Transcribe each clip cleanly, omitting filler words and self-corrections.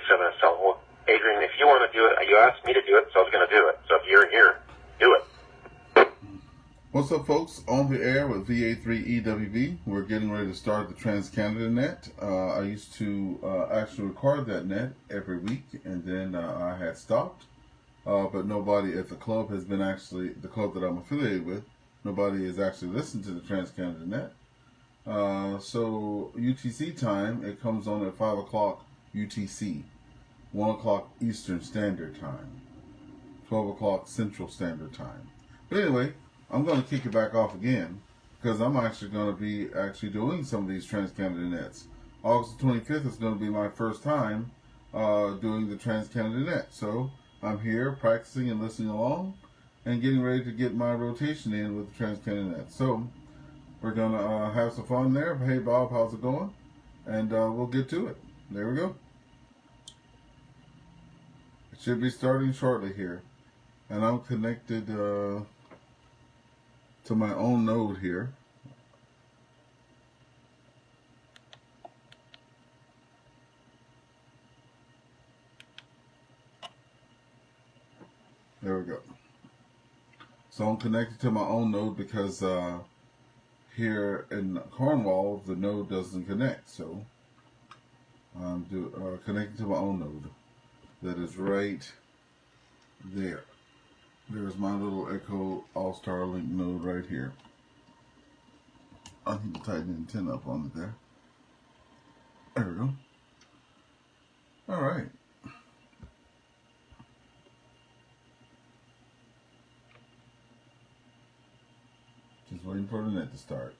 VA7SL. Well, Adrian, if you want to do it, you asked me to do it, so I was going to do it. So if you're here, do it. What's up, folks? On the air with VA3EWV. We're getting ready to start the Trans-Canada Net. I used to actually record that net every week, and then I had stopped. But nobody at the club has been the club that I'm affiliated with, nobody has actually listened to the Trans-Canada Net. So UTC time, it comes on at 5 o'clock UTC, 1 o'clock Eastern Standard Time, 12 o'clock Central Standard Time. But anyway, I'm going to kick it back off again because I'm actually going to be doing some of these Trans-Canada Nets. August 25th is going to be my first time doing the Trans-Canada Net. So I'm here practicing and listening along and getting ready to get my rotation in with the Trans-Canada Net. So we're going to have some fun there. Hey, Bob, how's it going? And we'll get to it. There we go. It should be starting shortly here. And I'm connected to my own node here. There we go. So I'm connected to my own node because here in Cornwall the node doesn't connect. So I'm connected to my own node. That is right there. There's my little Echo AllStar link node right here. I need to tighten the antenna up on it there. There we go. All right. Just waiting for the net to start.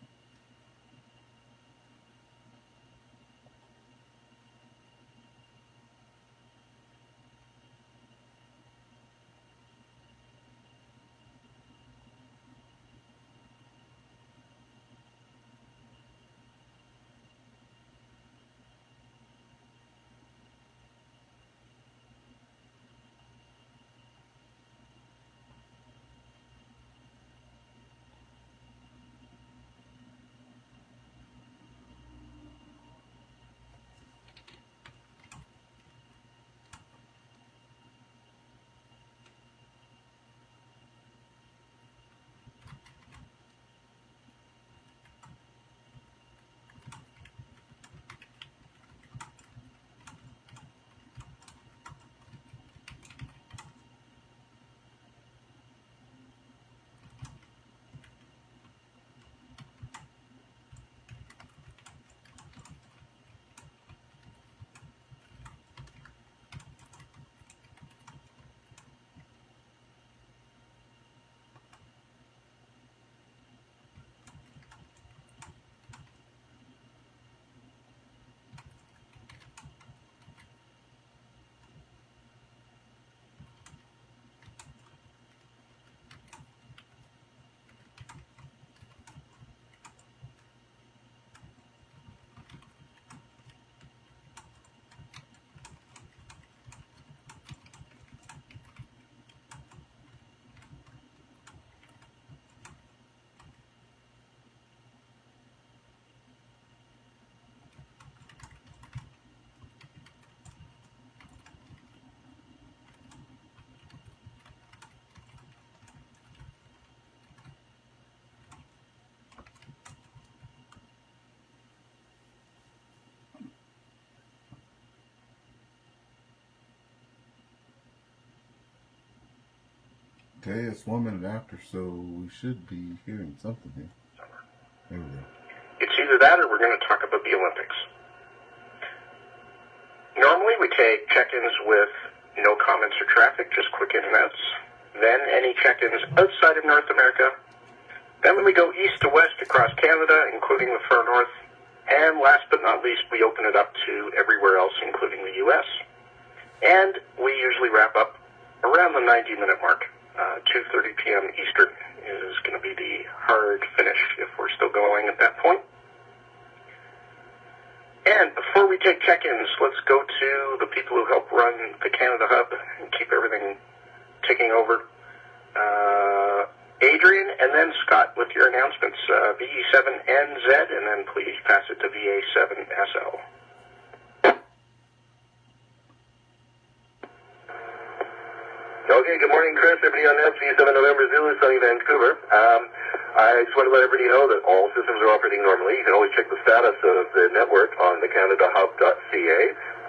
Okay, it's 1 minute after, so we should be hearing something here. There we go. It's either that or we're going to talk about the Olympics. Normally we take check-ins with no comments or traffic, just quick in and outs. Then any check-ins outside of North America. Then we go east to west across Canada, including the far north. And last but not least, we open it up to everywhere else, including the U.S. And we usually wrap up around the 90-minute mark. 2:30 p.m. Eastern is going to be the hard finish if we're still going at that point. And before we take check-ins, let's go to the people who help run the Canada Hub and keep everything ticking over. Adrian and then Scott with your announcements. VE7NZ, and then please pass it to VA7SL. Okay, good morning, Chris. Everybody on net, V7 November Zulu, sunny Vancouver. I just want to let everybody know that all systems are operating normally. You can always check the status of the network on the CanadaHub.ca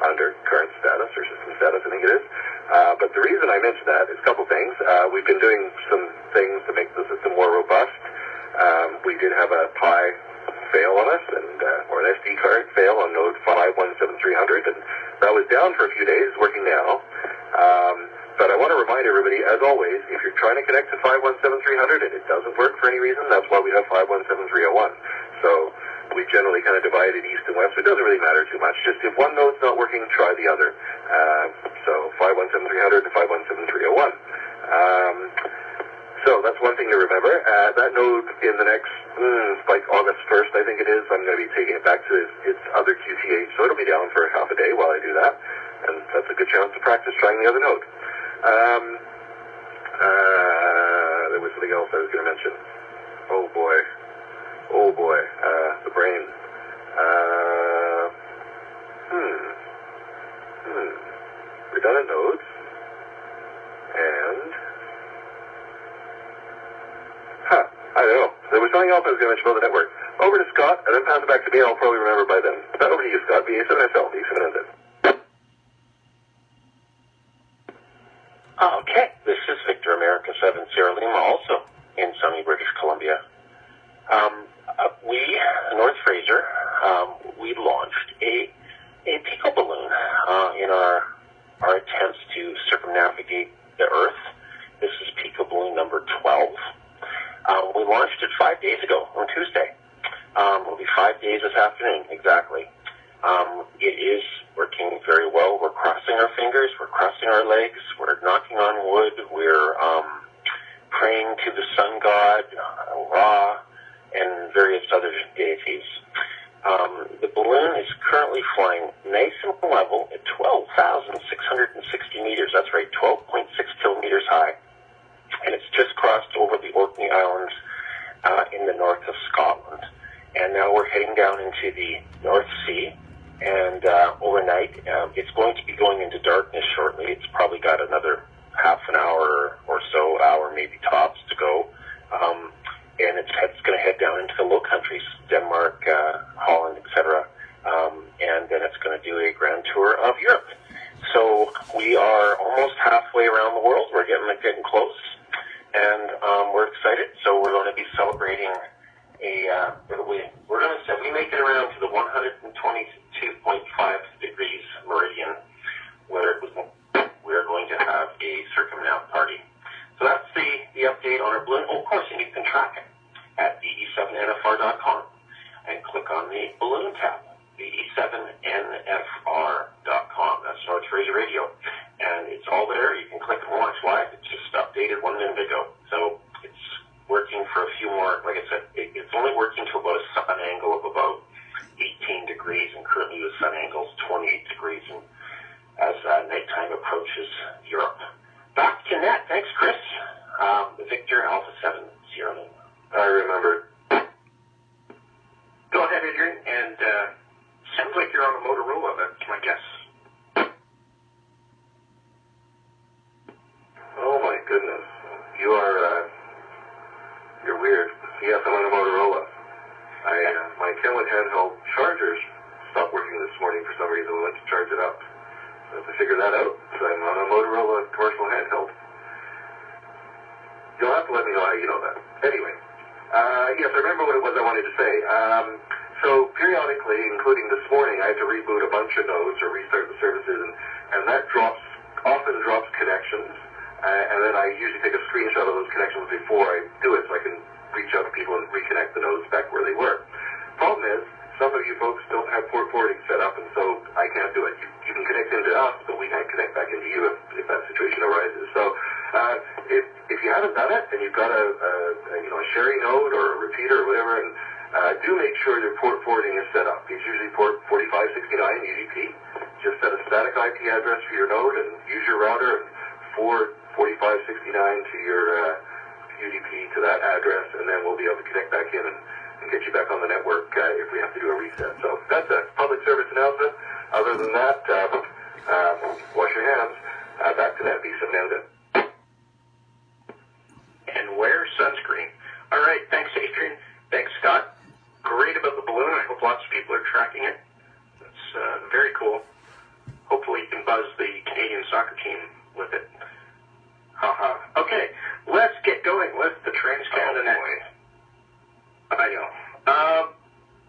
under current status or system status, I think it is. But the reason I mentioned that is a couple things. We've been doing some things to make the system more robust. We did have a Pi fail on us, or an SD card fail on node 517300, and that was down for a few days, working now. But I want to remind everybody, as always, if you're trying to connect to 517300 and it doesn't work for any reason, that's why we have 517301. So we generally kind of divide it east and west, so it doesn't really matter too much. Just if one node's not working, try the other. So 517300 to 517301. So that's one thing to remember. That node in the next, like August 1st, I think it is, I'm going to be taking it back to its other QTH, so it'll be down for half a day while I do that. And that's a good chance to practice trying the other node. There was something else I was going to mention. Oh boy, the brain. Redundant nodes, and, I don't know. There was something else I was going to mention about the network. Over to Scott, and then pass it back to me, I'll probably remember by then. Over to you, Scott, VA7SL, V7NZ. Okay, this is Victor America 7 Sierra Lima, also in sunny British Columbia. We, North Fraser, we launched a Pico balloon in our attempts to circumnavigate the Earth. This is Pico balloon number 12. We launched it 5 days ago on Tuesday. It'll be 5 days this afternoon, exactly. It is working very well. We're crossing our fingers, we're crossing our legs, we're knocking on wood, we're praying to the sun god, Ra, and various other deities. The balloon is currently flying nice and level at 12,660 meters. That's right, 12.6 kilometers high. And it's just crossed over the Orkney Islands in the north of Scotland. And now we're heading down into the North Sea. And overnight, it's going to be going into darkness shortly. It's probably got another half an hour or so, hour maybe tops to go. And it's going to head down into the Low Countries, Denmark, Holland, etc. And then it's going to do a grand tour of Europe. So we are almost halfway around the world. We're getting close. And we're excited. So we're going to be celebrating we're going to say we make it around to the 122.5 degrees meridian, where we're going to have a circumnav party. So that's the update on our balloon. Oh, of course, and you can track it at VE7NFR.com and click on the balloon tab, VE7NFR.com. That's North Fraser Radio, and it's all there. You can click and watch live. It's just updated 1 minute ago. So it's working for a few more, like I said, it's only working to about a sun angle of about 18 degrees, and currently the sun angle is 28 degrees, and as nighttime approaches Europe. Back to net. Thanks, Chris. Victor Alpha 7 Sierra Lima. I remember. Go ahead, Adrian, and sounds like you're on a Motorola, that's my guess. Oh my goodness. You're weird. Yes, I'm on a Motorola. My Kenwood handheld chargers stopped working this morning for some reason. I went to charge it up. So I have to figure that out. So I'm on a Motorola commercial handheld. You'll have to let me know how you know that. Anyway, yes, I remember what it was I wanted to say. So periodically, including this morning, I had to reboot a bunch of nodes or restart the services, and that often drops connections. And then I usually take a screenshot of those connections before I do it, so I can reach out to people and reconnect the nodes back where they were. Problem is, some of you folks don't have port forwarding set up, and so I can't do it. You can connect into us, but we can't connect back into you if that situation arises. So if you haven't done it, and you've got a sharing node or a repeater or whatever, and do make sure your port forwarding is set up. It's usually port 4569 UDP. Just set a static IP address for your node and use your router and forward 4569 to your UDP to that address, and then we'll be able to connect back in and get you back on the network if we have to do a reset. So that's a public service announcement. Other than that, wash your hands. Back to that V7 Nanda. buzz the Canadian soccer team with it. Haha. Okay, let's get going with the Trans-Canada Net. I know.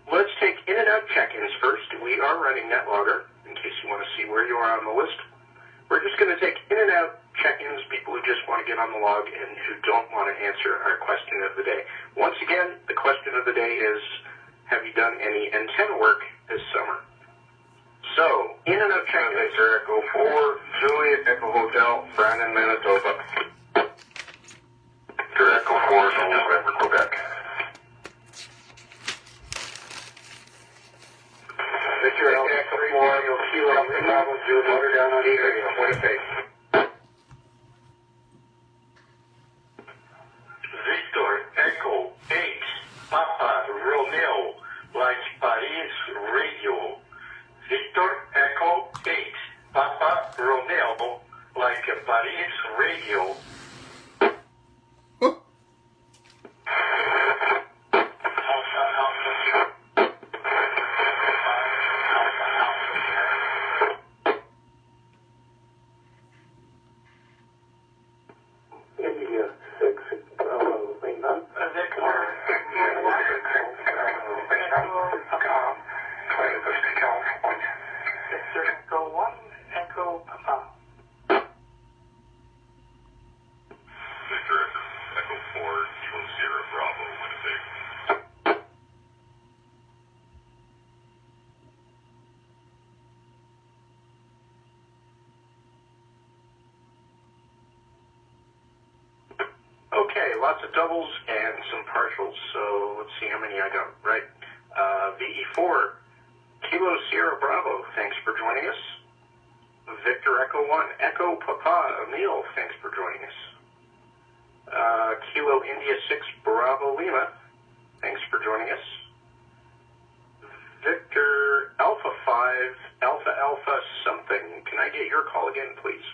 Let's take in and out check-ins first. We are running NetLogger, in case you want to see where you are on the list. We're just going to take in and out check-ins, people who just want to get on the log and who don't want to answer our question of the day. Once again, the question of the day is, have you done any antenna work this summer? So, in and out check-ins. Victor Echo 4, Juliet Echo Hotel, Brandon, Manitoba. Victor Echo 4, November, Quebec. Victor Echo 4, Kilo, Bravo, Juliet, Waterdown, Ontario, Winnipeg. Victor Echo 8, Papa Romeo, like Paris Radio. Victor Echo 8, Papa Romeo, like Paris Radio. India 6, Bravo, Lima. Victor. Victor Echo 1, Echo Papa. Victor Echo 4, Kilo Sierra Bravo, Winnipeg. Okay, lots of doubles and some partials, so let's see how many I got right. VE4, Kilo Sierra Bravo, thanks for joining us. Victor Echo 1, Echo Papa Emil, thanks for joining us. Kilo India 6, Bravo Lima, thanks for joining us. Victor Alpha 5, Alpha Alpha something, can I get your call again, please?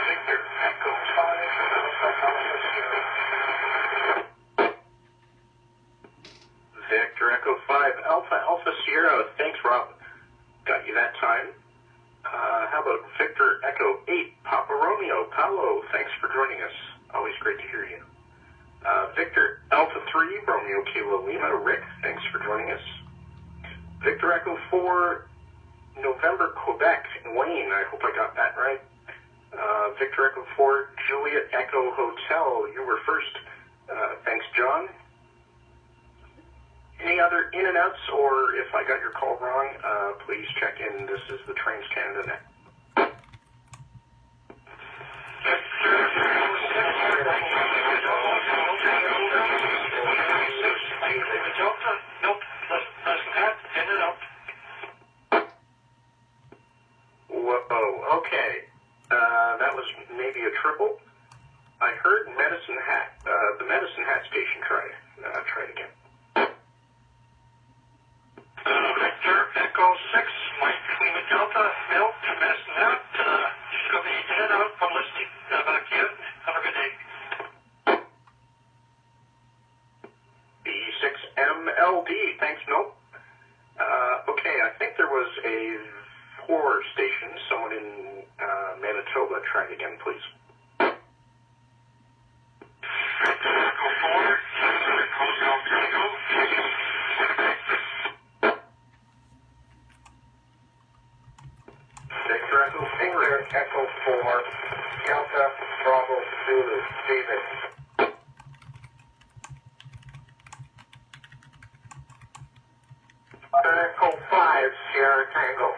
Victor Echo 5, Alpha Alpha Sierra. Victor Echo 5, Alpha Alpha Sierra. Thanks, Rob. Got you that time. How about Victor Echo 8, Papa Romeo, Paolo? Thanks for joining us. Always great to hear you. Victor Alpha 3, Romeo Kilo Lima, Rick, thanks for joining us. Victor Echo 4, November, Quebec, Wayne, I hope I got that right. Victor Echo 4, Juliet Echo Hotel, you were first. Thanks, John. Any other in and outs, or if I got your call wrong, please check in. This is the Trans-Canada Net. Whoa, okay. That was maybe a triple. I heard Medicine Hat, the Medicine Hat station tried. Try it again. Victor Echo 6, Mike Lima Delta, Milk, Medicine Hat. Just got the in and out publicity back in. Have a good day. B6MLD, thanks, Milt. Okay, I think there was a 4 station. Someone in Manitoba. Try it again, please. Victor Echo 4, Echo Delta, Victor Echo 4, Echo 4, Delta, Bravo, Zulu, David. Echo 5, Sierra Tango.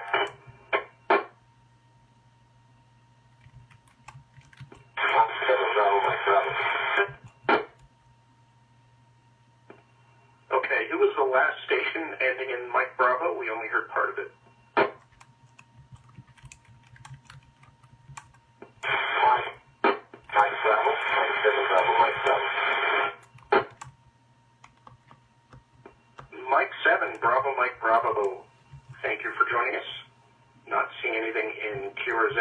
Okay, who was the last station ending in Mike Bravo? We only heard part of it. Mike Bravo, Mike 7, Bravo, Mike Bravo. Thank you for joining us. Not seeing anything in QRZ.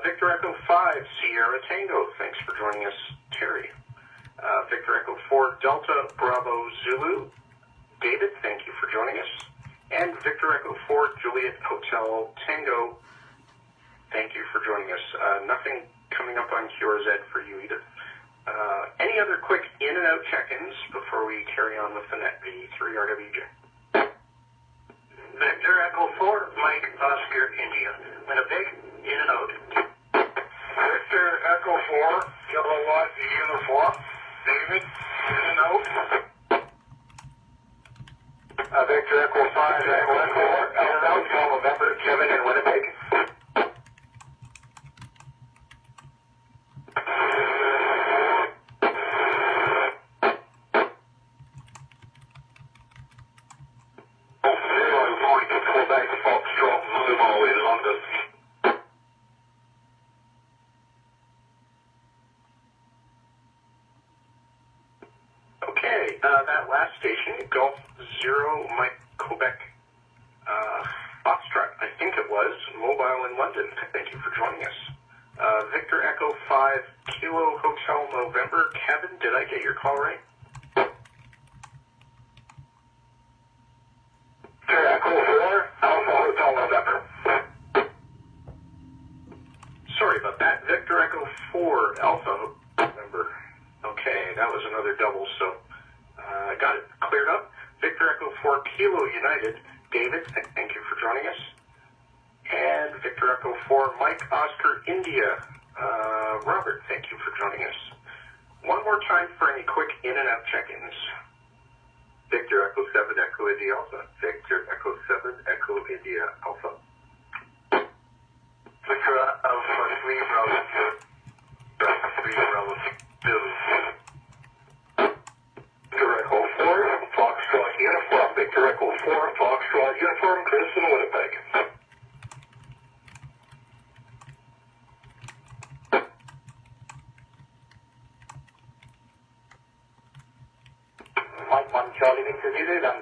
Victor Echo 5, Sierra Tango. Thanks for joining us, Terry. Victor Echo 4, Delta, Bravo, Zulu. David, thank you for joining us. Juliet Hotel Tango, thank you for joining us. Nothing coming up on QRZ for you either. Any other quick in and out check-ins before we carry on with the net V3RWJ? Victor Echo 4, Mike Oscar India. Winnipeg, in and out. Victor Echo 4, Kilowatt Uniform. David, in and out. Victor Echo 5, Echo 4, in and out. November, Kevin in Winnipeg. That last station, Golf Zero Mike Quebec Foxtrot, I think it was, mobile in London. Thank you for joining us. Victor Echo 5 Kilo Hotel November. Kevin, did I get your call right? Victor Echo 4 Alpha Hotel November. Sorry about that. Victor Echo 4 Alpha November. Okay, that was another double, so I got it cleared up. Victor Echo 4 Kilo United. David, thank you for joining us. And Victor Echo 4 Mike Oscar India. Robert, thank you for joining us. One more time for any quick in and out check-ins. Victor Echo 7 Echo India Alpha. Victor Echo 7 Echo India Alpha. Victor Alpha 3 relative. 3 relative. Victor Echo 4 Foxtrot Uniform. Victor Echo 4 Foxtrot Uniform. Chris in Winnipeg. Mike 1 Charlie Victor 0 done.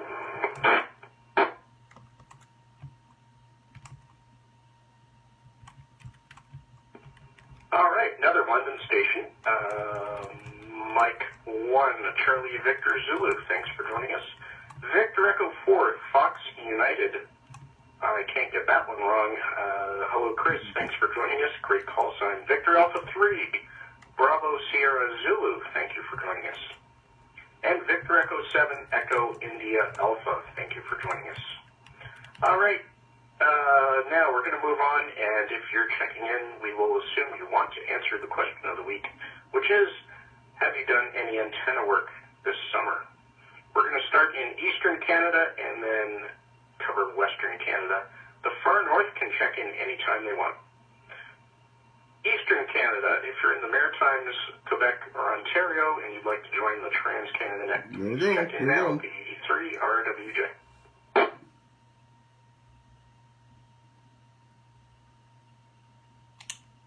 All right, another London station. Mike 1 Charlie Victor Zulu, thanks for joining us. Victor Echo 4 Fox United. I can't get that one wrong. Hello, Chris, thanks for joining us. Great call sign. Victor Alpha 3 Bravo Sierra Zulu, thank you for joining us. And Victor Echo 7 Echo India Alpha, thank you for joining us. All right, now we're going to move on, and if you're checking in, we will assume you want to answer the question of the week, which is, have you done any antenna work this summer? We're going to start in Eastern Canada and then cover Western Canada. The far north can check in anytime they want. Eastern Canada, if you're in the Maritimes, Quebec, or Ontario, and you'd like to join the Trans-Canada Net, check in now, VA3RWJ.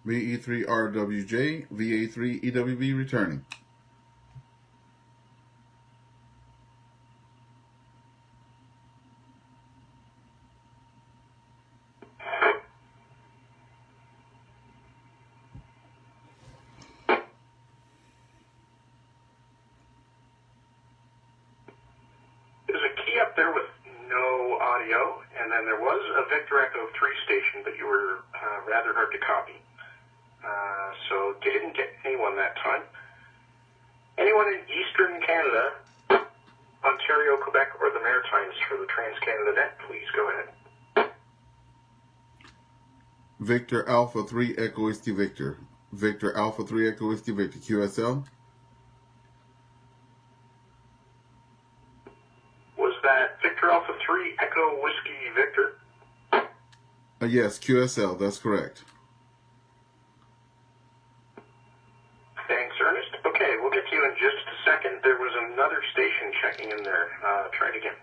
VE3RWJ, VA3EWV returning. There's a key up there with no audio, and then there was a Victor Echo 3 station, but you were rather hard to copy. So didn't get anyone that time. Anyone in Eastern Canada, Ontario, Quebec, or the Maritimes for the Trans-Canada Net, please go ahead. Victor Alpha 3 Echo Whiskey Victor. Victor Alpha 3 Echo Whiskey Victor. QSL. Was that Victor Alpha 3 Echo Whiskey Victor? Yes, QSL. That's correct. Thanks, Ernest. Okay, we'll get to you in just a second. There was another station checking in there. Try it again.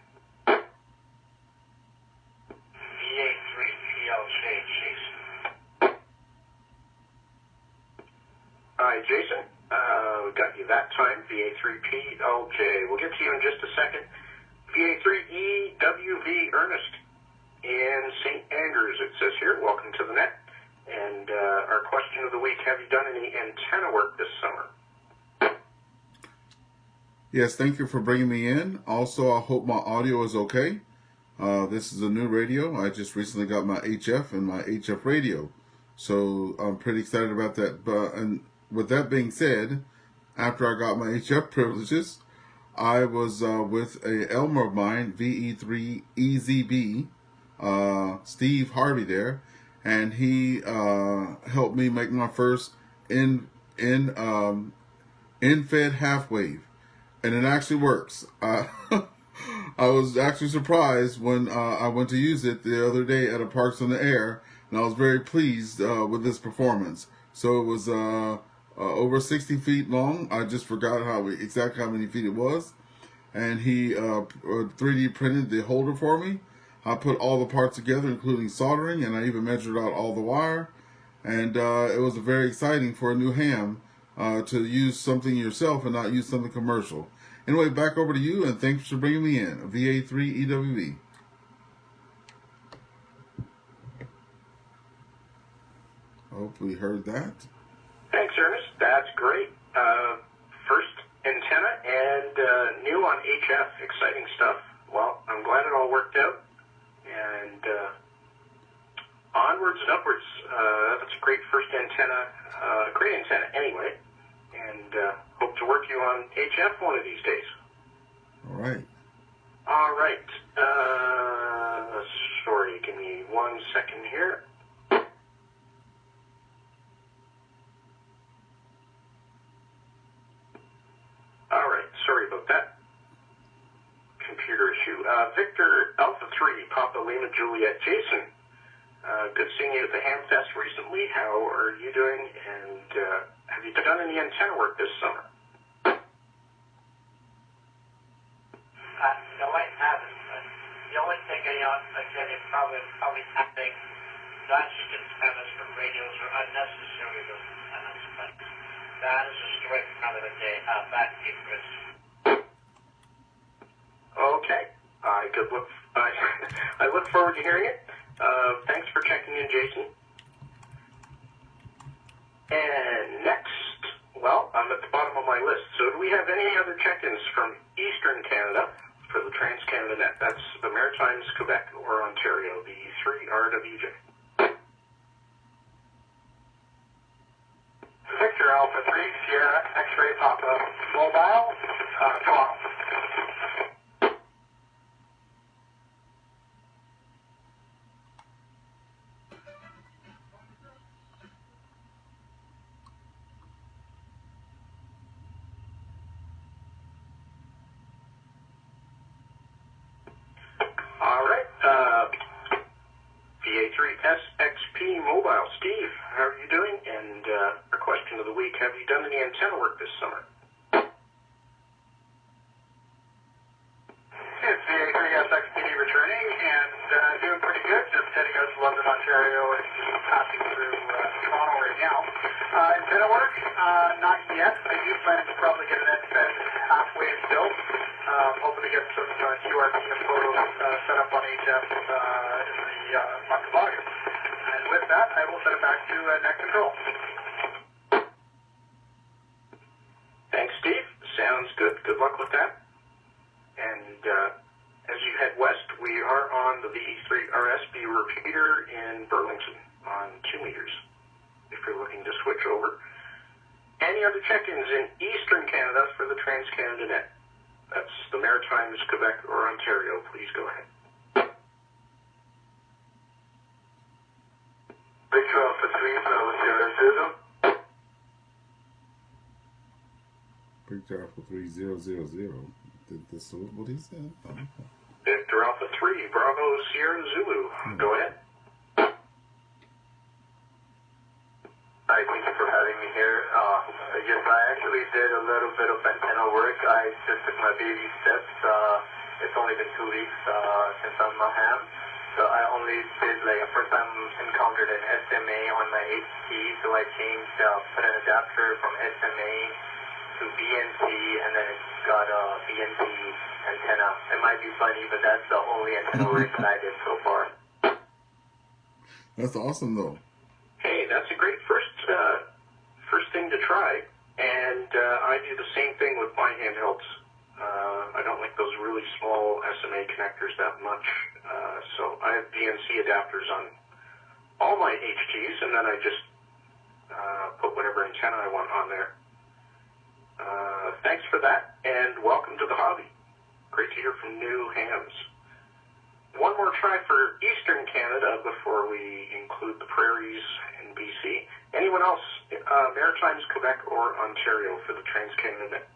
VA3EWV, Jason. Hi, Jason. We got you that time. VA3PLJ. We'll get to you in just a second. VA3EWV, Ernest. In St. Andrews, it says here, welcome to the net. And our question of the week, have you done any antenna work this summer? Yes, thank you for bringing me in. Also, I hope my audio is okay. This is a new radio. I just recently got my HF and my HF radio. So I'm pretty excited about that. And with that being said, after I got my HF privileges, I was with a Elmer of mine, VA3EWV, Steve Harvey there, and he helped me make my first in-fed half wave, and it actually works. I was actually surprised when I went to use it the other day at a Parks on the Air, and I was very pleased with this performance. So it was over 60 feet long. I just forgot exactly how many feet it was, and he 3D printed the holder for me. I put all the parts together, including soldering, and I even measured out all the wire. And it was very exciting for a new ham to use something yourself and not use something commercial. Anyway, back over to you, and thanks for bringing me in. VA3EWV. Hope we heard that. Thanks, Ernest. That's great. First antenna and new on HF. Exciting stuff. Well, I'm glad it all worked out. And onwards and upwards. That's a great first antenna. Great antenna anyway. And hope to work you on HF one of these days. All right. All right. Sorry, give me 1 second here. All right, sorry about that. Computer issue. Victor Alpha 3, Papa Lima Juliet Jason. Good seeing you at the Ham Fest recently. How are you doing? And have you done any antenna work this summer? No, I haven't. The only thing again, is probably having nudged antennas for radios are unnecessary antennas, but that is a story for another day. Back to you, Chris. Okay. I look forward to hearing it. Thanks for checking in, Jason. And next, well, I'm at the bottom of my list. So do we have any other check-ins from Eastern Canada for the Trans-Canada Net? That's the Maritimes, Quebec, or Ontario, the VA3EWV. Victor Alpha 3, Sierra X-Ray Papa, Mobile, Toronto. All right. VA3SXP Mobile. Steve, how are you doing? And our question of the week, have you done any antenna work this summer? It's VA3SXPD returning and doing pretty good. Just heading out to London, Ontario, and passing through Toronto right now. Antenna work? Not yet. I do plan to probably get an end-fed halfway built. Hoping to get some QRP and photos set up on HF in the month of August. And with that, I will send it back to Net Control. Thanks, Steve. Sounds good. Good luck with that. And as you head west, we are on the VA3RSB repeater in Burlington on 2 meters, if you're looking to switch over. Any other check-ins in Eastern Canada for the Trans-Canada Net? That's the Maritimes, Quebec, or Ontario. Please go ahead. Victor Alpha 3, Bravo Sierra Susan. Victor Alpha 3000. That's what he said. Oh, okay. Victor Alpha 3, Bravo Sierra Zulu. Go ahead. Hi, thank you for having me here. Yes, I actually did a little bit of antenna work. I just took my baby steps. It's only been 2 weeks since I'm a ham. So I only did, first time encountered an SMA on my HT, so I changed, put an adapter from SMA to BNC, and then it got a BNC antenna. It might be funny, but that's the only antenna work that I did so far. That's awesome, though. Hey, that's a great first thing to try. And I do the same thing with my handhelds. I don't like those really small SMA connectors that much. So I have BNC adapters on all my HTs, and then I just put whatever antenna I want on there. Thanks for that, and welcome to the hobby. Great to hear from new hands. One more try for Eastern Canada before we include the prairies in BC. Anyone else, Maritimes, Quebec, or Ontario for the Trans-Canada Net?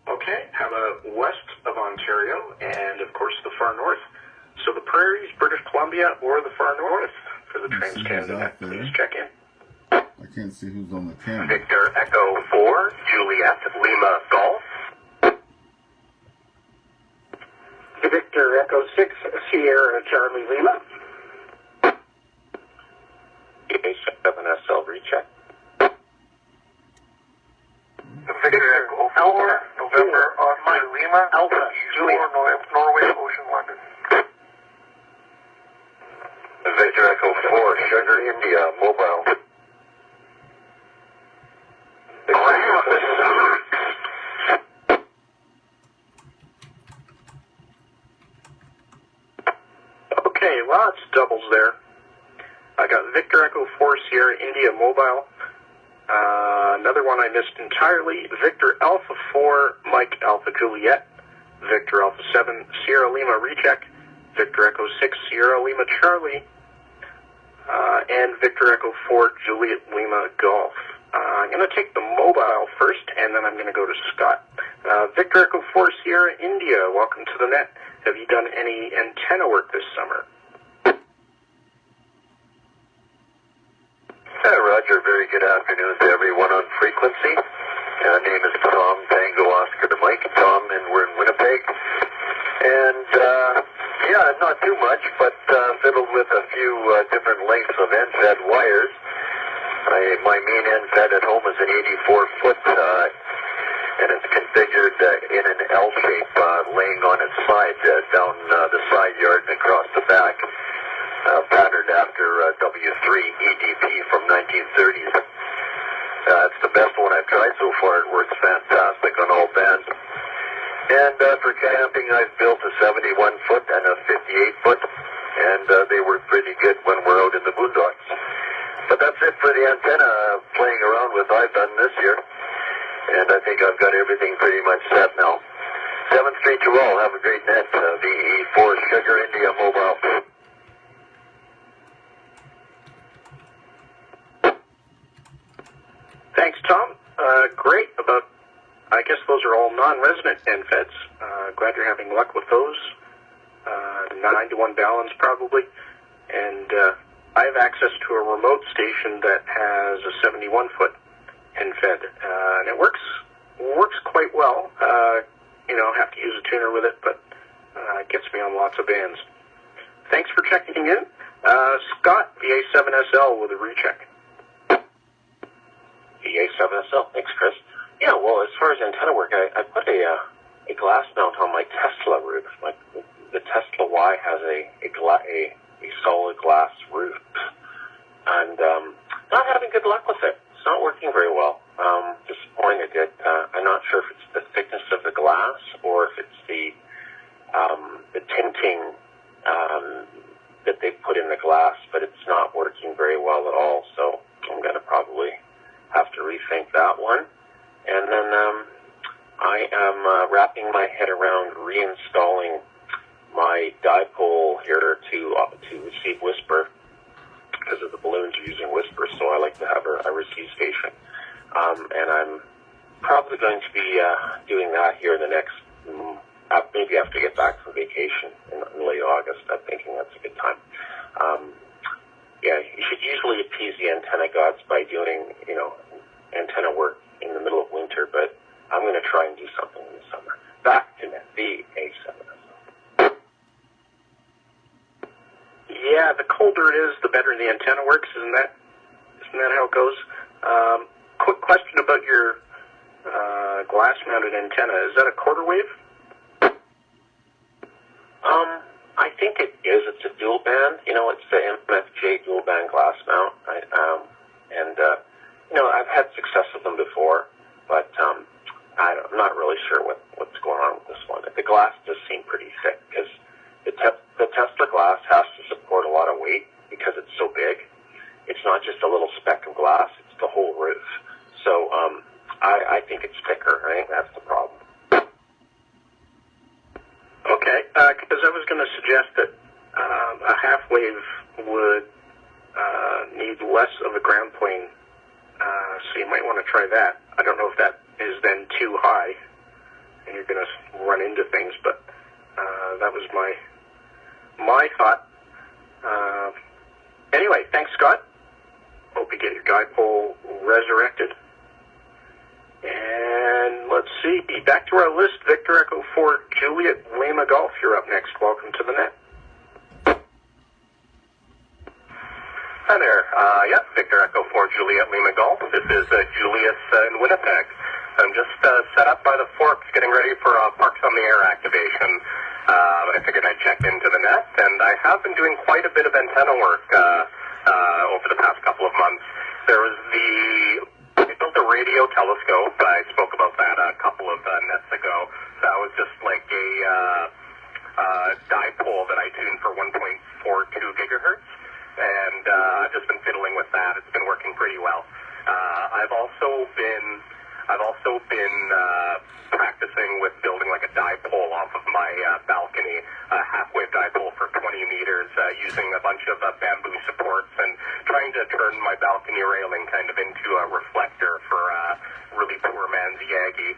Okay, how about west of Ontario and, of course, the far north? So the prairies, British Columbia, or the far north for the Trans-Canada Net? Please check in. I can't see who's on the camera. Victor Echo 4, Juliet, Lima, Golf. Victor Echo 6, Sierra Charlie Lima. VA7SL recheck. Victor Echo 4, November, Oscar Lima, Alpha, Juliet, Norway, Ocean, London. Victor Echo 4, Sugar India, mobile. Okay, lots of doubles there. I got Victor Echo 4, Sierra India Mobile. Another one I missed entirely. Victor Alpha 4, Mike Alpha Juliet. Victor Alpha 7, Sierra Lima Recheck. Victor Echo 6, Sierra Lima Charlie. And Victor Echo 4, Juliet Lima Golf. I'm going to take the mobile first, and then I'm going to go to Scott. Victor Echo 4, Sierra India, welcome to the net. Have you done any antenna work this summer? Roger, very good afternoon to everyone on frequency. Name is Tom, Tango Oscar Mike. Tom, and we're in Winnipeg. And, yeah, not too much, but fiddled with a few different lengths of end-fed wires. My main end-fed at home is an 84-foot, and it's configured in an L shape, laying on its side, down the side yard and across the back. Patterned after W3 EDP from 1930s. It's the best one I've tried so far. It works fantastic on all bands. And for camping, I've built a 71-foot and a 58-foot, and they work pretty good when we're out in the boondocks. But that's it for the antenna playing around with I've done this year. And I think I've got everything pretty much set now. 7th Street to all. Have a great net. VE4 Sugar India Mobile. Thanks, Tom. Great. I guess those are all non-resident end-feds. Glad you're having luck with those. 9-to-1 balance, probably. And I have access to a remote station that has a 71-foot end-fed, and it works quite well. Have to use a tuner with it, but it gets me on lots of bands. Thanks for checking in. Scott, VA7SL with a recheck. VA7SL. Thanks, Chris. Yeah, well, as far as antenna work, I put a glass mount on my Tesla roof. The Tesla Y has a solid glass roof, and not having good luck with it. It's not working very well. Disappointed. I'm not sure if it's the thickness of the glass or if it's the tinting that they put in the glass, but it's not working very well at all. So I'm going to probably have to rethink that one. And then I am wrapping my head around reinstalling my dipole here to receive whisper, because of the balloons are using whisper, so I like to have a receive station. And I'm probably going to be doing that here in the next, maybe after I get back from vacation in late August. I'm thinking that's a good time. Yeah, you should usually appease the antenna gods by doing, antenna work in the middle of winter, but I'm going to try and do something in the summer. Back to net, VA7SL. Yeah, the colder it is, the better the antenna works. Isn't that how it goes? Quick question about your glass-mounted antenna. Is that a quarter wave? I think it is. It's a dual band. It's the MFJ dual band glass mount. I've had success with them before, but I'm not really sure what's going on with this one. The glass does seem pretty thick because the Tesla glass has to support a lot of weight because it's so big. It's not just a little speck of glass; it's the whole roof. So I think it's thicker. I think that's the problem. Okay, because I was going to suggest that a half wave would need less of a ground plane, so you might want to try that. I don't know if that is then too high, and you're going to run into things, but that was my thought. Anyway, thanks, Scott. Hope you get your guy pole resurrected. And let's see, back to our list. Victor Echo 4 Juliet Lima Golf, you're up next. Welcome to the net. Hi there. Victor Echo 4 Juliet Lima Golf. This is Julius in Winnipeg. I'm just set up by the Forks getting ready for Parks on the Air activation. I figured I'd check into the net, and I have been doing quite a bit of antenna work over the past couple of months. I built a radio telescope. I spoke about that a couple of nets ago. That was just like a dipole that I tuned for 1.42 gigahertz, and I've just been fiddling with that. It's been working pretty well. I've also been practicing with building like a dipole off of my balcony, a half-wave dipole for 20 meters, using a bunch of bamboo supports and trying to turn my balcony railing kind of into a reflector for really poor man's Yagi.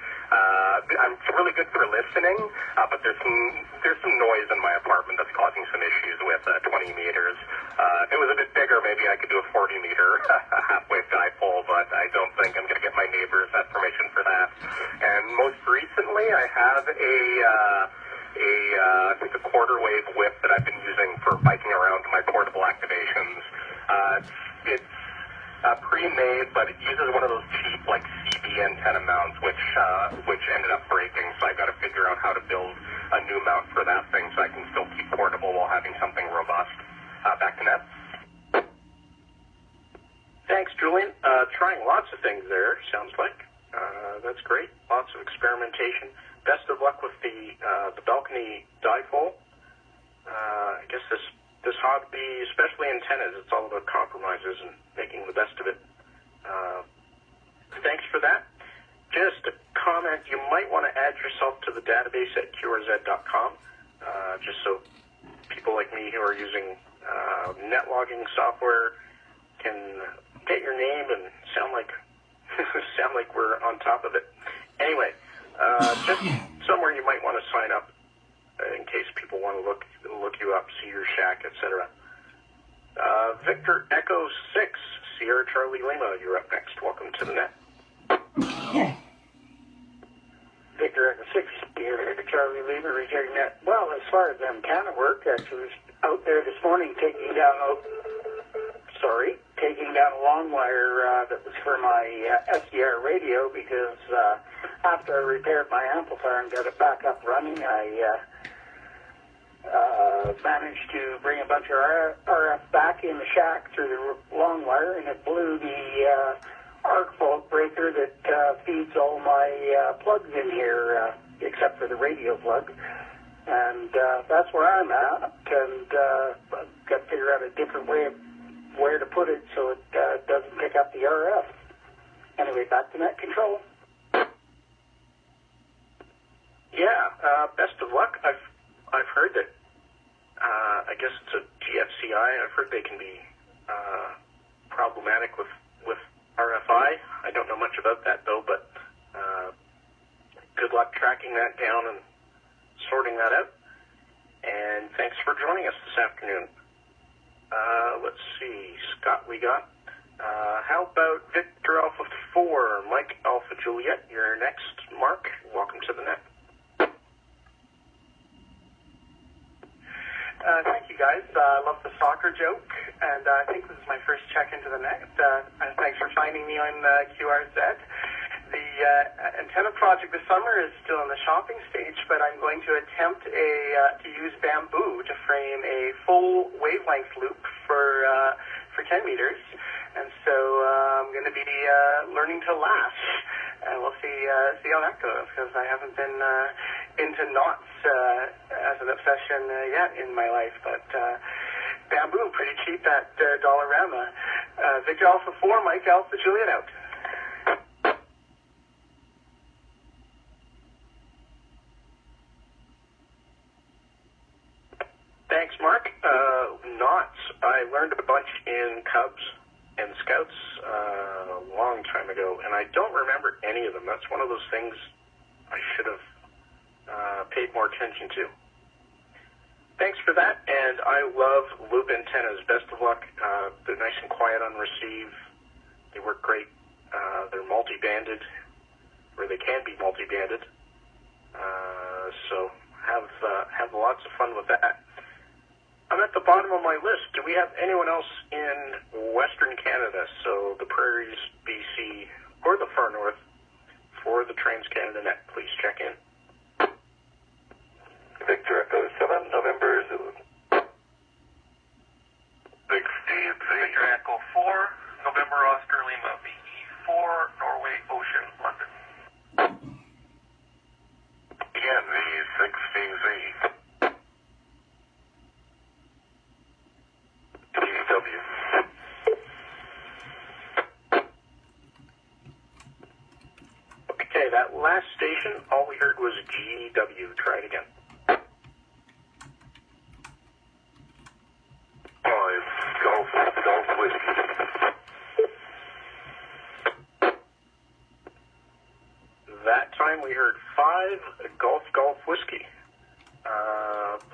It's really good for listening, but there's some noise in my apartment that's causing some issues with 20 meters. If it was a bit bigger, maybe I could do a 40-meter half-wave dipole, but I don't think I'm going to get my neighbors that permission for that. And most recently, I have I think a quarter-wave whip that I've been using for biking around my portable activations. It's pre-made, but it uses one of those cheap, like, CB antenna mounts, which ended up breaking, so I got to figure out how to build a new mount for that thing so I can still keep portable while having something robust. Back to net. Thanks, Julian. Trying lots of things there, sounds like. That's great. Lots of experimentation. Best of luck with the balcony dipole. I guess this hobby, especially antennas, it's all about compromises and making the best of it. Thanks for that. Just a comment, you might want to add yourself to the database at QRZ.com, just so people like me who are using net logging software can get your name and sound like we're on top of it. Anyway, just somewhere you might want to sign up in case people want to look you up, see your shack, etc. Victor Echo 6, Sierra Charlie Lima, you're up next. Welcome to the net. Victor Echo 6, Sierra Charlie Lima, returning net. Well, as far as antenna work, I was out there this morning taking down a long wire that was for my SDR radio because after I repaired my amplifier and got it back up running, I managed to bring a bunch of RF back in the shack through the long wire, and it blew the arc fault breaker that feeds all my plugs in here, except for the radio plug. And that's where I'm at, and I've got to figure out a different way of where to put it so it doesn't pick up the RF. Anyway, back to net control. Yeah, best of luck. I've heard that. I guess it's a GFCI. I've heard they can be problematic with RFI. I don't know much about that though, but good luck tracking that down and sorting that out. And thanks for joining us this afternoon. Let's see, Scott, we got. How about Victor Alpha 4, Mike Alpha Juliet? You're next. Mark, welcome to the net. Thank you, guys. I love the soccer joke, and I think this is my first check into the net. And thanks for finding me on QRZ. The antenna project this summer is still in the shopping stage, but I'm going to attempt to use bamboo to frame a full wavelength loop for 10 meters. And so I'm going to be learning to lash, and we'll see how that goes, because I haven't been into knots as an obsession yet in my life. But bamboo, pretty cheap at Dollarama. Victor Alpha 4, Mike Alpha Juliet out. Thanks, Mark. Knots. I learned a bunch in Cubs and Scouts a long time ago, and I don't remember any of them. That's one of those things I should have paid more attention to. Thanks for that, and I love loop antennas. Best of luck. They're nice and quiet on receive. They work great. They're multi-banded, or they can be multi-banded. So have lots of fun with that. I'm at the bottom of my list. Do we have anyone else in Western Canada, so the Prairies, BC, or the far north, for the Trans-Canada Net? Please check in. Victor Echo 7, November Zulu. Victor Echo 4, November Oscar Lima, VE4, Norway Ocean, London. Again, V6DZ. GW. Okay, that last station, all we heard was GW. Try it again. 5, Golf Whiskey. That time we heard 5 Golf Whiskey.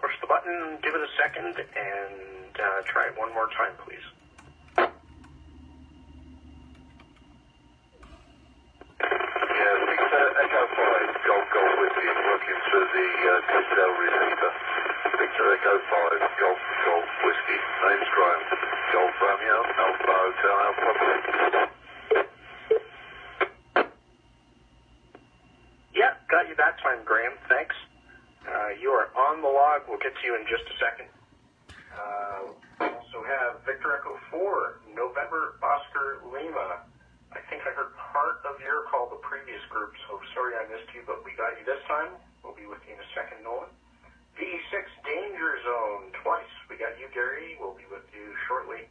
Push the button, give it a second, and try it one more time, please. Echo 5, Golf Whiskey, working through the cell receiver. Victor Echo 5, Golf Whiskey, name's Graham. Golf Romeo, Alpha Hotel, Alpha. Yeah, got you that time, Graham. Thanks. You are on the log. We'll get to you in just a second. We also have Victor Echo 4, November Oscar Lima. I think I heard part of your call the previous group, so sorry I missed you, but we got you this time. We'll be with you in a second, Nolan. VE6 Danger Zone twice. We got you, Gary. We'll be with you shortly.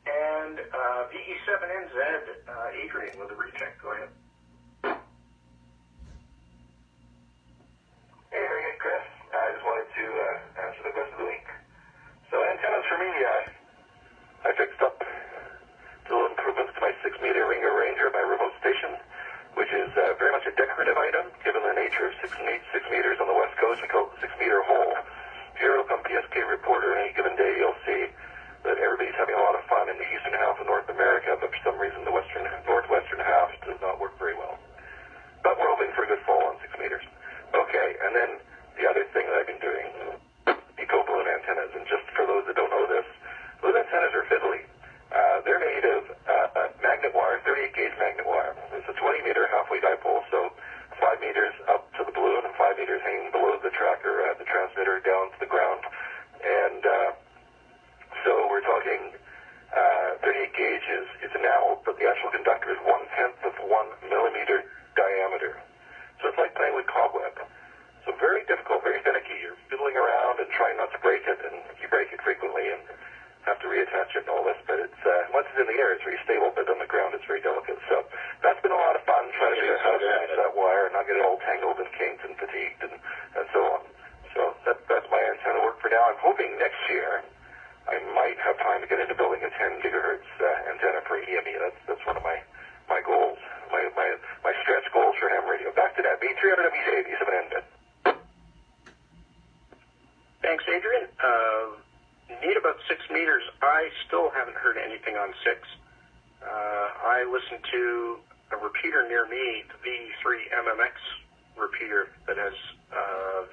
And VE7NZ, Adrian with a recheck. Go ahead. Hey, very good, Chris. I just wanted to answer the question of the week. So antennas for me, I fixed up little improvements to my 6-meter ringer ranger at my remote station, which is very much a decorative item, given the nature of 6 meters on the West Coast. We call it the 6-meter hole. If you look on PSK Reporter any given day, you'll see that everybody's having a lot of fun in the eastern half of North America, but for some reason the northwestern half does not work very well. But we're hoping for a good fall on 6 meters. Okay, and then the other thing that I've been doing, eco balloon antennas, and just for those that don't know this, those antennas are fiddly. They're made of magnet wire, 38-gauge magnet wire. It's a 20-meter halfway dipole, so 5 meters up to the balloon and 5 meters hanging below the tracker, the transmitter down to the ground. And so we're talking 38 gauge is an owl, but the actual conductor is 1/10 of 1 millimeter diameter. So it's like playing with cobweb. So very difficult, very finicky. You're fiddling around and trying not to break it, and you break it frequently and have to reattach it and all this. But it's once it's in the air, it's very stable, but on the ground, it's very delicate. So that's been a lot of fun, trying to figure out how to manage that wire and not get it all tangled and kinked and fatigued and so on. So that's my antenna work for now. I'm hoping next year I might have time to get into building a 10 gigahertz antenna for EME. That's one of my goals, my stretch goals for ham radio. Back to that. VA3EWV, V7N. Thanks, Adrian. Need about 6 meters. I still haven't heard anything on 6. I listened to a repeater near me, the VA3MMX repeater, that has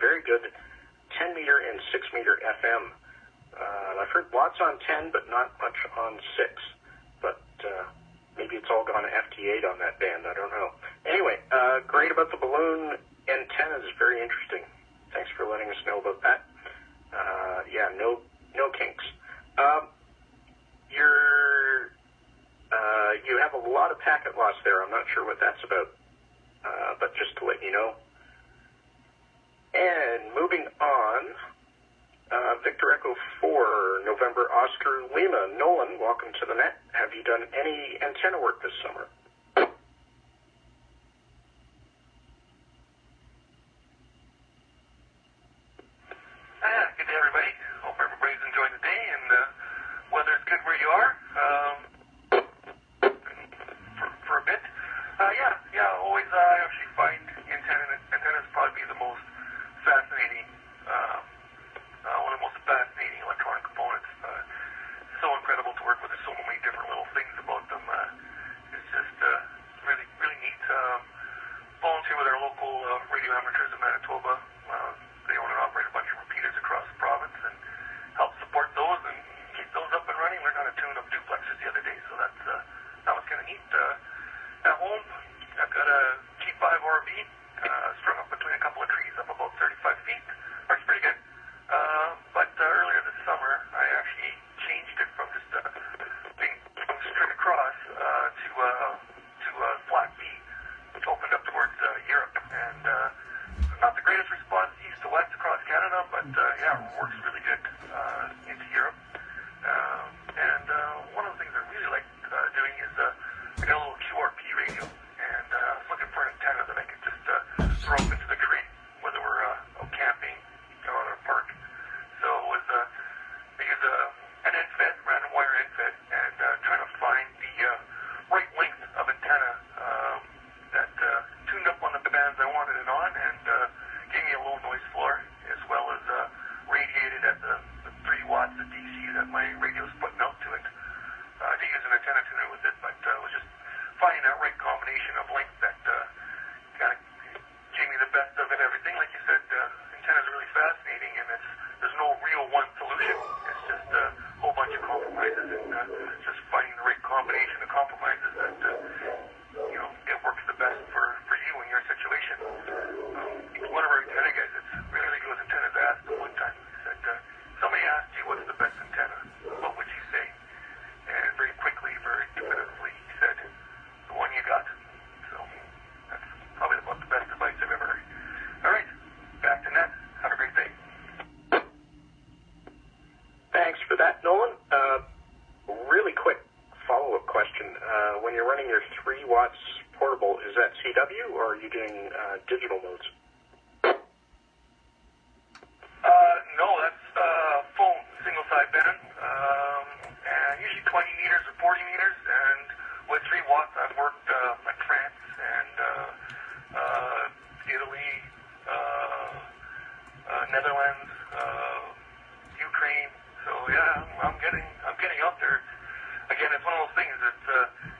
very good 10 meter and 6 meter FM. I've heard lots on 10, but not much on 6. But maybe it's all gone FT8 on that band. I don't know. Anyway, great about the balloon antennas. Very interesting. Thanks for letting us know about that. Yeah, no kinks. You have a lot of packet loss there. I'm not sure what that's about, but just to let you know. And moving on, Victor Echo 4, November Oscar Lima. Nolan, welcome to the net. Have you done any antenna work this summer? Good day, everybody. Hope everybody's enjoying the day and weather's good where you are. For a bit. Always I actually find antennas probably be the most fascinating, one of the most fascinating electronic components. So incredible to work with. There's so many different little things about them. It's just really, really neat. Volunteer with our local radio amateurs in Manitoba. They own and operate a bunch of repeaters across the province and help support those and keep those up and running. Learned how to tune up duplexes the other day, so that was kind of neat. At home, I've got a G5 RV strung up between a couple of trees up about 35 feet. Works pretty good. But earlier this summer, I actually changed it from just being straight across to flat V, which opened up towards Europe. And not the greatest response east to west across Canada, but works really good into Europe. And one of the things I really like doing is I got a little QRP radio, and I was looking for an antenna that I could just throw up into the tree, whether we're out camping or on a park. So it was I use an NFET, random wire NFET, and trying to find the right length of antenna that tuned up on the bands I wanted it on, and gave me a low noise floor, as well as radiated at the 3 watts of DC that my radio's putting out to it. I did use an antenna tuner with it, but it was just finding that right combination of length that kind of gave me the best of it. Everything, like you said, antennas are really fascinating, and there's no real one solution. It's just a whole bunch of compromises, and just finding the right combination of compromises that it works the best for you in your situation. One of our antenna guys, it's really good antennas, asked him one time. He said, somebody asked you what's the best antenna, what would you say? And very quickly, very definitively, he said, the one you got. So that's probably about the best advice I've ever heard. All right, back to net. Have a great day. Thanks for that, Nolan. Really quick follow-up question. When you're running your 3 watts portable, is that CW or are you doing digital modes? No, that's phone, single side band. And usually 20 meters or 40 meters. And with 3 watts, I've worked like France and Italy, Netherlands, Ukraine. So yeah, I'm getting out there. Again, it's one of those things that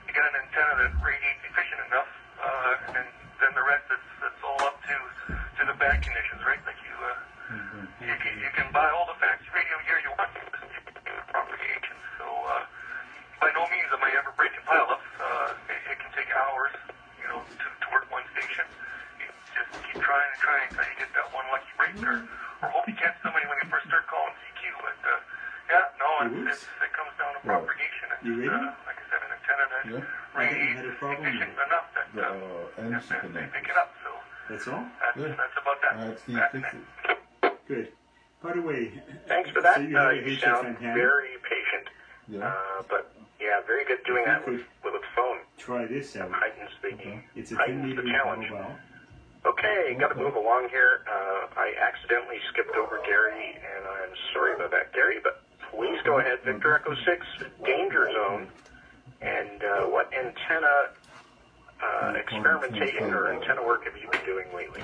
you get an antenna that radiates efficient enough, and then the rest it's all up to the band conditions, right? Like you can buy all the fancy radio gear you want, propagation. So by no means am I ever breaking pileups. It can take hours, to work one station. You just keep trying until you get that one lucky break, or hope you catch somebody when you first start calling CQ. But it comes down to propagation. It's like I said, an antenna that radiates efficient enough that they pick it up. So that's all. That's about that. Good. By the way, thanks for that. So you have a You HF sound antenna? very patient. But very good doing that with a phone. Try this out. Heightens It's a heightens 10 the meter challenge. mobile. Okay, got to move along here. I accidentally skipped over Gary, and I'm sorry about that, Gary, but please go ahead. Victor Echo 6, Danger Zone. And what antenna experimentation or antenna work have you been doing lately?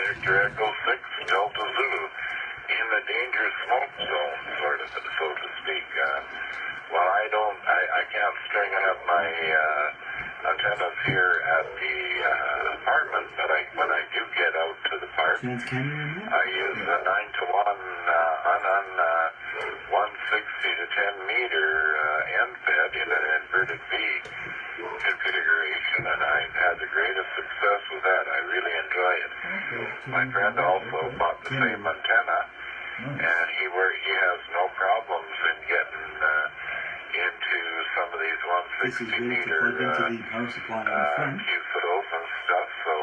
Victor Echo 6, Delta Zulu, in the danger smoke zone, sort of, so to speak. Well, I can't string up my antennas here at the apartment, but when I do get out to the park, I use a 9-to-1 160 to 10 10-meter end fed in an inverted V configuration, and I've had the greatest success with that. I really enjoy it. My friend also bought the same antenna, and he has no problems in getting into some of these 160-meter QSOs and stuff, so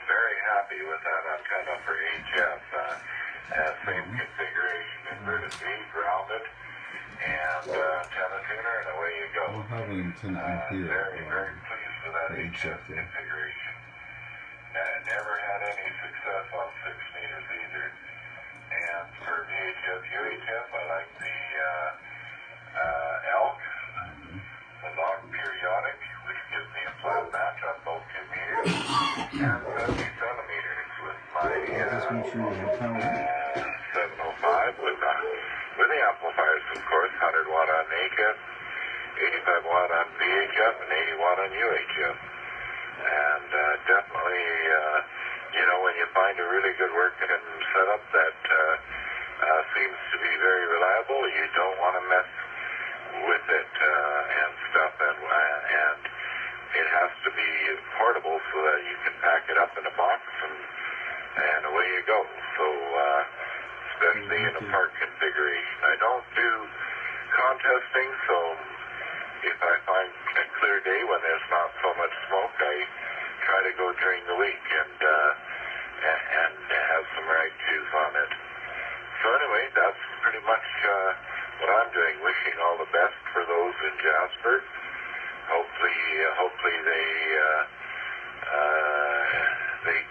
very happy with that antenna for HF. Same configuration, inverted V, grounded, and antenna tuner, and away you go. We'll have an antenna here. Very, very pleased with that HF configuration. Never had any success on 6 meters either. And for VHF, UHF, I like the ELK, the log periodic, which gives me a flat match on both 2 meters, and 70 centimeters with my 705 with the amplifiers, of course, 100 watt on HF, 85 watt on VHF, and 80 watt on UHF. And definitely, when you find a really good working setup that seems to be very reliable, you don't want to mess with it and stuff, and it has to be portable so that you can pack it up in a box and away you go. So especially in a park configuration. I don't do contesting, so if I find a clear day when there's not so much smoke, I try to go during the week and have some rag shoes on it. So anyway, that's pretty much what I'm doing. Wishing all the best for those in Jasper. Hopefully they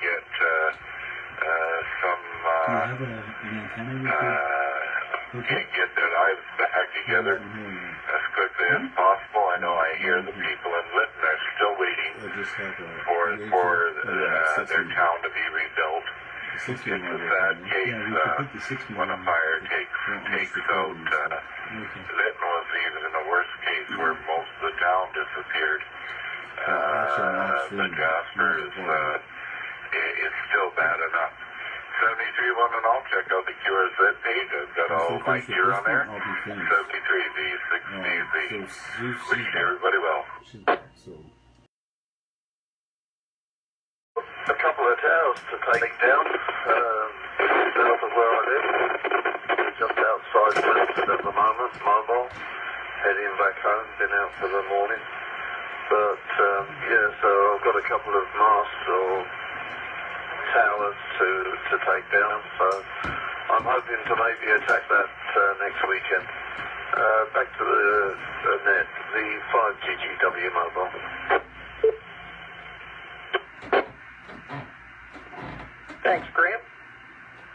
get some get their lives back together as quickly as possible. I know I hear the people in Lytton are still waiting for their town to be rebuilt. It's a sad case when a fire takes out. Lytton was even in a worse case where most of the town disappeared. The Jasper is still bad enough. 73-1 and all, check out the QRZ page. I've got all my gear on there. 73V, 6DZ. Wishing everybody well. A couple of towers to take down, south of where I live, just outside Brentford at the moment, mobile, heading back home, been out for the morning. But, so I've got a couple of masts or towers to take down, so I'm hoping to maybe attack that next weekend. Back to the net, the 5GGW mobile. Thanks, Graham.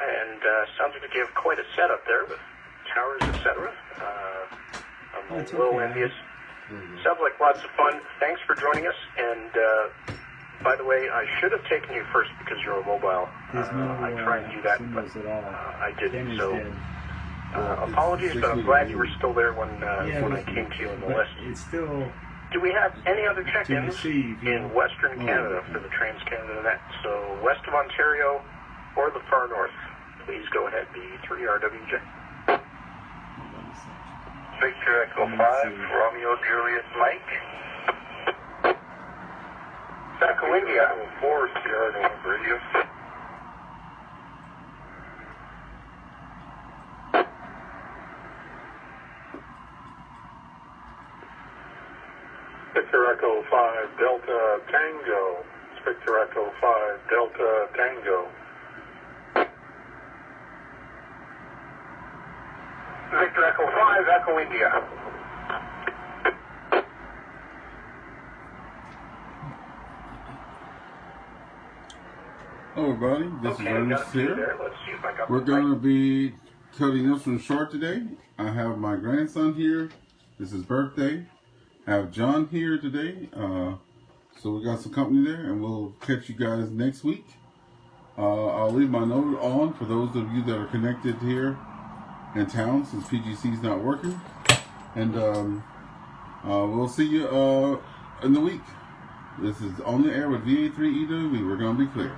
And sounds like you have quite a setup there with towers, etc. I'm a little envious. Sounds like lots of fun. Thanks for joining us. And by the way, I should have taken you first because you're a mobile. I tried to do that, but I didn't. So apologies, but I'm glad you were still there when I came to you on the list. It's still. Do we have any other check-ins in Western Canada for the Trans-Canada Net? So west of Ontario or the far north, please go ahead, VA3EWV. Victor Echo 5, Romeo Juliet Mike. Echo India. 4, Sierra November Radio. Victor Echo 5, Delta Tango. Victor Echo 5, Delta Tango. Victor Echo 5, Echo India. Hello everybody, this is Ernest here. Let's see if I got We're going to be cutting this one short today. I have my grandson here. This is birthday. I have John here today. So we got some company there, and we'll catch you guys next week. I'll leave my note on for those of you that are connected here in town since PGC is not working. And we'll see you in the week. This is on the air with VA3EWV. We're going to be clear.